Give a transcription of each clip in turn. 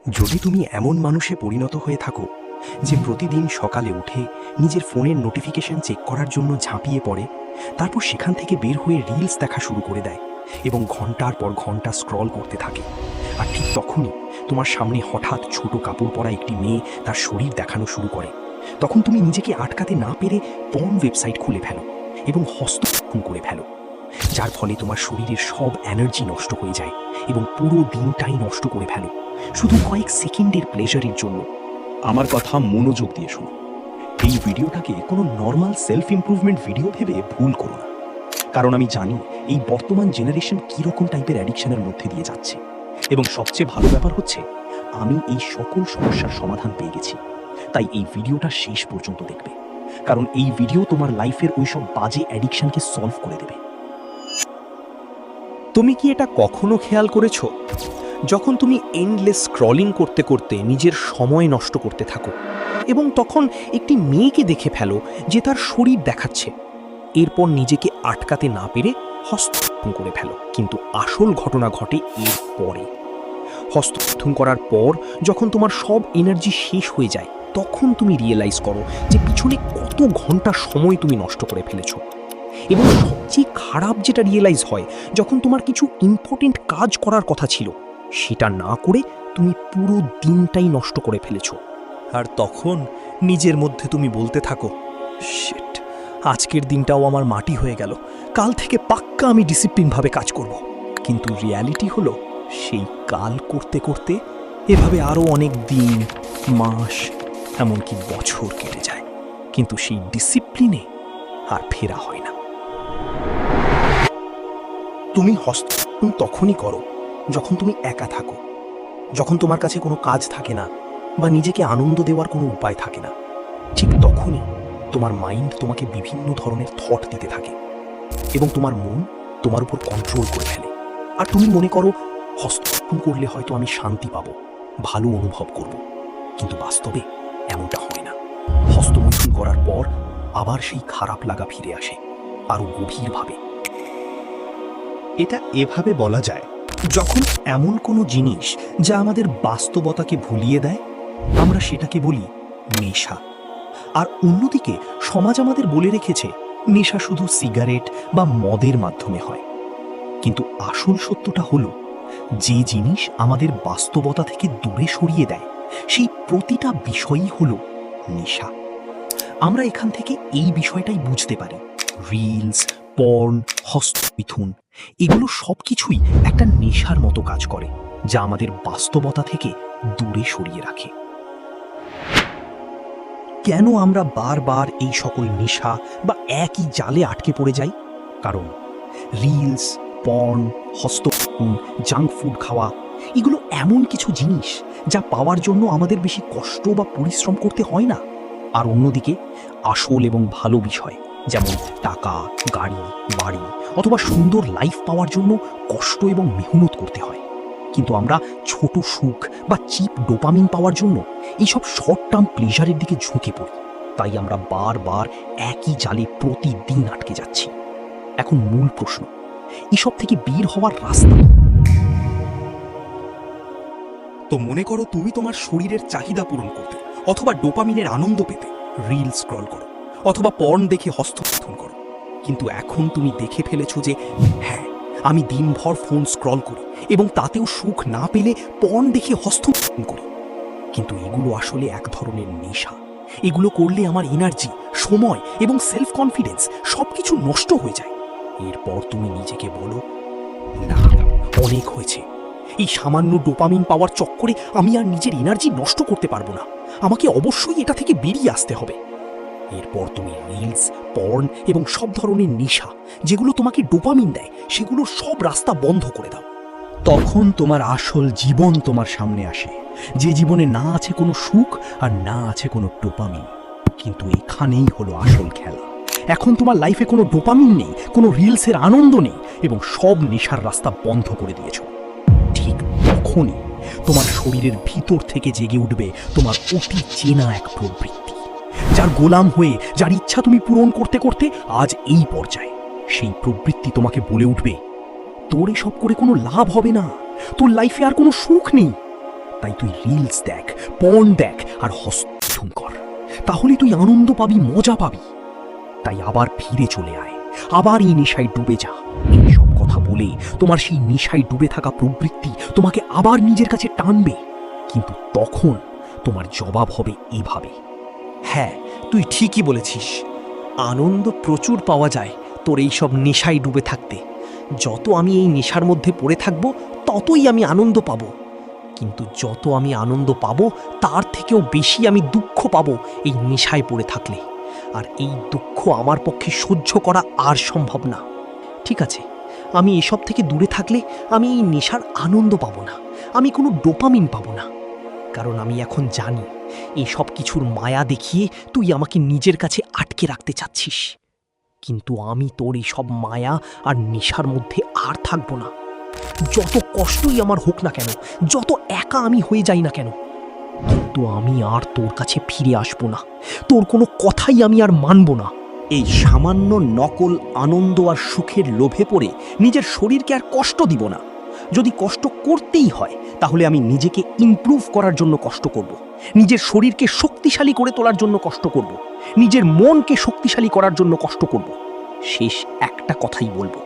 যদি তুমি এমন মানুষে পরিণত হয়ে থাকো যে প্রতিদিন সকালে উঠে নিজের ফোনের নোটিফিকেশন চেক করার জন্য ঝাঁপিয়ে পড়ে, তারপর সেখান থেকে বের হয়ে রিলস দেখা শুরু করে দেয় এবং ঘন্টার পর ঘন্টা স্ক্রল করতে থাকে, আর ঠিক তখনই তোমার সামনে হঠাৎ ছোট কাপড় পরা একটি মেয়ে তার শরীর দেখানো শুরু করে, তখন তুমি নিজেকে আটকাতে না পেরে পর্ন ওয়েবসাইট খুলে ফেলো এবং হস্তক্ষেপ করে ফেলো, যার ফলে তোমার শরীরের সব এনার্জি নষ্ট হয়ে যায় এবং পুরো দিনটাই নষ্ট করে ফেলো শুধু কয়েক সেকেন্ডের প্লেজারের জন্য। আমার কথা মনোযোগ দিয়ে শোনো। এই ভিডিওটাকে কোনো নর্মাল সেলফ ইমপ্রুভমেন্ট ভিডিও ভেবে ভুল করো না, কারণ আমি জানি এই বর্তমান জেনারেশন কীরকম টাইপের অ্যাডিকশনের মধ্যে দিয়ে যাচ্ছে, এবং সবচেয়ে ভালো ব্যাপার হচ্ছে আমি এই সকল সমস্যার সমাধান পেয়ে গেছি। তাই এই ভিডিওটা শেষ পর্যন্ত দেখবে, কারণ এই ভিডিও তোমার লাইফের ওই সব বাজে অ্যাডিকশনকে সলভ করে দেবে। তুমি কি এটা কখনো খেয়াল করেছো, যখন তুমি এন্ডলেস স্ক্রলিং করতে করতে নিজের সময় নষ্ট করতে থাকো এবং তখন একটি মেয়েকে দেখে ফেলো যে তার শরীর দেখাচ্ছে, এরপর নিজেকে আটকাতে না পেরে হস্তক্ষেপ করে ফেলো, কিন্তু আসল ঘটনা ঘটে এর পরে। হস্তক্ষেপ করার পর যখন তোমার সব এনার্জি শেষ হয়ে যায়, তখন তুমি রিয়েলাইজ করো যে পিছনে কত ঘন্টা সময় তুমি নষ্ট করে ফেলেছো। এবং সবচেয়ে খারাপ যেটা রিয়েলাইজ হয়, যখন তোমার কিছু ইম্পর্টেন্ট কাজ করার কথা ছিল সেটা না করে তুমি পুরো দিনটাই নষ্ট করে ফেলেছো। আর তখন নিজের মধ্যে তুমি বলতে থাকো, শিট, আজকের দিনটাও আমার মাটি হয়ে গেল, কাল থেকে পাক্কা আমি ডিসিপ্লিনভাবে কাজ করব। কিন্তু রিয়ালিটি হলো, সেই কাল করতে করতে এভাবে আরও অনেক দিন, মাস, এমনকি বছর কেটে যায়, কিন্তু সেই ডিসিপ্লিনে আর ফেরা হয় না। তুমি হস্তক্ষেপ তখনই করো যখন তুমি একা থাকো, যখন তোমার কাছে কোনো কাজ থাকে না বা নিজেকে আনন্দ দেওয়ার কোনো উপায় থাকে না। ঠিক তখনই তোমার মাইন্ড তোমাকে বিভিন্ন ধরনের থট দিতে থাকে এবং তোমার মন তোমার উপর কন্ট্রোল করে ফেলে, আর তুমি মনে করো হস্তক্ষেপ করলে হয়তো আমি শান্তি পাবো, ভালো অনুভব করব। কিন্তু বাস্তবে এমনটা হয় না। হস্তমৈথুন করার পর আবার সেই খারাপ লাগা ফিরে আসে, আরো গভীরভাবে। এটা এভাবে বলা যায়, যখন এমন কোনো জিনিস যা আমাদের বাস্তবতাকে ভুলিয়ে দেয়, আমরা সেটাকে বলি নেশা। আর অন্যদিকে সমাজ আমাদের বলে রেখেছে নেশা শুধু সিগারেট বা মদের মাধ্যমে হয়। কিন্তু আসল সত্যটা হলো, যে জিনিস আমাদের বাস্তবতা থেকে দূরে সরিয়ে দেয় সেই প্রতিটা বিষয়ই হলো নেশা। আমরা এখান থেকে এই বিষয়টাই বুঝতে পারি, রিলস, পর্ন, হস্তমৈথুন, এগুলো সবকিছুই একটা নেশার মতো কাজ করে, যা আমাদের বাস্তবতা থেকে দূরে সরিয়ে রাখে। কেন আমরা বারবার এই সকল নেশা বা একই জালে আটকে পড়ে যাই? কারণ রিলস, পর্ন, হস্তমৈথুন, জাঙ্ক ফুড খাওয়া, এগুলো এমন কিছু জিনিস যা পাওয়ার জন্য আমাদের বেশি কষ্ট বা পরিশ্রম করতে হয় না। আর অন্যদিকে আসল এবং ভালো বিষয়, যেমন টাকা, গাড়ি, বাড়ি অথবা সুন্দর লাইফ পাওয়ার জন্য কষ্ট এবং মেহনত করতে হয়। কিন্তু আমরা ছোট সুখ বা চিপ ডোপামিন পাওয়ার জন্য এইসব শর্ট টার্ম প্লেজারের দিকে ঝুঁকে পড়ি। তাই আমরা বারবার একই জালে প্রতিদিন আটকে যাচ্ছি। এখন মূল প্রশ্ন, এসব থেকে বের হওয়ার রাস্তা। তো মনে করো তুমি তোমার শরীরের চাহিদা পূরণ করতে অথবা ডোপামিনের আনন্দ পেতে রিল স্ক্রল করো অথবা পর্ন দেখে হস্তমৈথুন করো, কিন্তু এখন তুমি দেখে ফেলেছো যে হ্যাঁ, আমি দিনভর ফোন স্ক্রল করি এবং তাতেও সুখ না পেলে পর্ন দেখে হস্তমৈথুন করি। কিন্তু এগুলো আসলে এক ধরনের নেশা। এগুলো করলে আমার এনার্জি, সময় এবং সেলফ কনফিডেন্স সবকিছু নষ্ট হয়ে যায়। এরপর তুমি নিজেকে বলো, না, অনেক হয়েছে, এই সামান্য ডোপামিন পাওয়ার চক্করে আমি আর নিজের এনার্জি নষ্ট করতে পারবো না, আমাকে অবশ্যই এটা থেকে বেরিয়ে আসতে হবে। এরপর তুমি রিলস, পর্ন এবং সব ধরনের নেশা যেগুলো তোমাকে ডোপামিন দেয়, সেগুলো সব রাস্তা বন্ধ করে দাও। তখন তোমার আসল জীবন তোমার সামনে আসে, যে জীবনে না আছে কোনো সুখ আর না আছে কোনো ডোপামিন। কিন্তু এখানেই হলো আসল খেলা। এখন তোমার লাইফে কোনো ডোপামিন নেই, কোনো রিলসের আনন্দ নেই এবং সব নেশার রাস্তা বন্ধ করে দিয়েছ। ঠিক তখনই তোমার শরীরের ভিতর থেকে জেগে উঠবে তোমার অতি চেনা এক প্রবৃত্তি, যার গোলাম হয়ে যার ইচ্ছা তুমি পূরণ করতে করতে আজ এই পর্যায়ে। সেই প্রবৃত্তি তোমাকে বলে উঠবে, তোর এসব করে কোনো লাভ হবে না, তোর লাইফে আর কোনো সুখ নেই। তাই তুই রিলস দেখ, পর্ন দেখ আর হস্তক্ষেপ কর। তাহলে তুই আনন্দ পাবি, মজা পাবি। তাই আবার ফিরে চলে আয়, আবার এই নেশায় ডুবে যা। এইসব কথা বলে তোমার সেই নেশায় ডুবে থাকা প্রবৃত্তি তোমাকে আবার নিজের কাছে টানবে, কিন্তু তখন তোমার জবাব হবে এভাবে। হ্যাঁ, তুই ঠিকই বলেছিস। আনন্দ প্রচুর পাওয়া যায় তোর এই সব নেশায় ডুবে থাকতে। যত আমি এই নেশার মধ্যে পড়ে থাকব ততই আমি আনন্দ পাব। কিন্তু যত আমি আনন্দ পাব তার থেকেও বেশি আমি দুঃখ পাব এই নেশায় পড়ে থাকলে। আর এই দুঃখ আমার পক্ষে সহ্য করা আর সম্ভব না। ঠিক আছে, আমি এসব থেকে দূরে থাকলে আমি এই নেশার আনন্দ পাবো না, আমি কোনো ডোপামিন পাবো না। কারণ আমি এখন জানি এসব কিছুর মায়া দেখিয়ে তুই আমাকে নিজের কাছে আটকে রাখতে চাচ্ছিস। কিন্তু আমি তোর এইসব মায়া আর নেশার মধ্যে আর থাকবো না। যত কষ্টই আমার হোক না কেন, যত একা আমি হয়ে যাই না কেন, কিন্তু আমি আর তোর কাছে ফিরে আসবো না। তোর কোনো কথাই আমি আর মানব না। এই সামান্য নকল আনন্দ আর সুখের লোভে পড়ে নিজের শরীরকে আর কষ্ট দিব না। যদি কষ্ট করতেই হয় তাহলে আমি নিজেকে ইমপ্রুভ করার জন্য কষ্ট করব, নিজের শরীরকে শক্তিশালী করে তোলার জন্য কষ্ট করব, নিজের মনকে শক্তিশালী করার জন্য কষ্ট করব। শেষ একটা কথাই বলবো,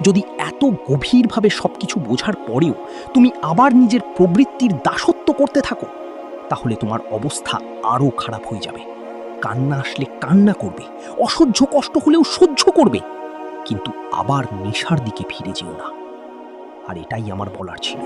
যদি এত গভীরভাবে সবকিছু বোঝার পরেও তুমি আবার নিজের প্রবৃত্তির দাসত্ব করতে থাকো, তাহলে তোমার অবস্থা আরও খারাপ হয়ে যাবে। কান্না আসলে কান্না করবে, অসহ্য কষ্ট হলেও সহ্য করবে, কিন্তু আবার নেশার দিকে ফিরে যেও না। আর এটাই আমার বলার ছিল।